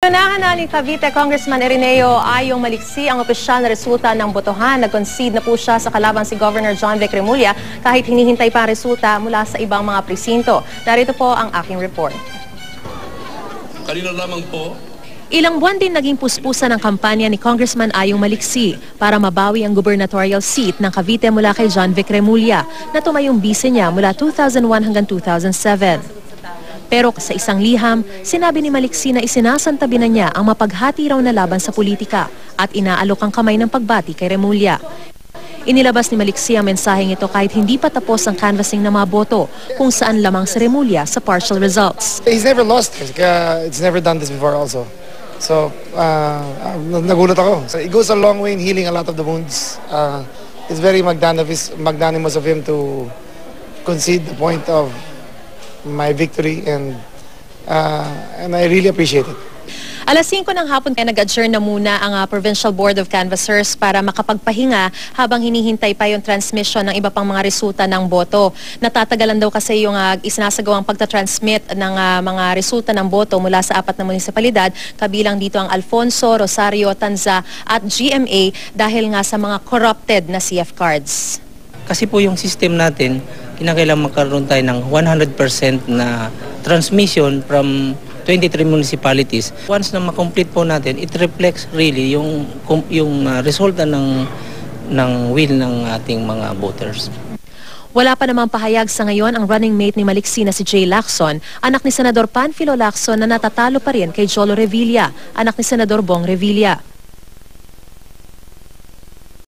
Tanahan ni Cavite Congressman Ireneo Ayong maliksi ang opisyal na resulta ng botohan. Nag-concede na po siya sa kalaban si Governor John Vic Remulla kahit hinihintay pa ang resulta mula sa ibang mga presinto. Narito po ang aking report. Kanina lamang po. Ilang buwan din naging puspusan ng kampanya ni Congressman Ayong maliksi para mabawi ang gubernatorial seat ng Cavite mula kay John Vic Remulla na tumayong bise niya mula 2001 hanggang 2007. Pero sa isang liham, sinabi ni Maliksi na isinasantabi na niya ang mapaghati raw na laban sa politika at inaalok ang kamay ng pagbati kay Remulla. Inilabas ni Maliksi ang mensaheng ito kahit hindi pa tapos ang canvassing ng mga boto kung saan lamang si Remulla sa partial results. He's never lost. It's never done this before also. So, nagulat ako. So, it goes a long way in healing a lot of the wounds. It's very magnanimous of him to concede the point of my victory and I really appreciate it. Alas 5 ng hapon kaya nag-adjourn na muna ang Provincial Board of Canvassers para makapagpahinga habang hinihintay pa yung transmission ng iba pang mga resulta ng boto. Natatagalan daw kasi yung isinasagawang pagtatransmit ng mga resulta ng boto mula sa 4 na munisipalidad, kabilang dito ang Alfonso, Rosario, Tanza at GMA dahil nga sa mga corrupted na CF cards. Kasi po yung system natin, kinakailangan magkaroon tayo ng 100% na transmission from 23 municipalities. Once na makomplete po natin, it reflects really yung resulta ng will ng ating mga voters. Wala pa namang pahayag sa ngayon ang running mate ni Maliksi na si Jay Lacson, anak ni Senador Panfilo Lacson na natatalo pa rin kay Jolo Revilla, anak ni Senador Bong Revilla.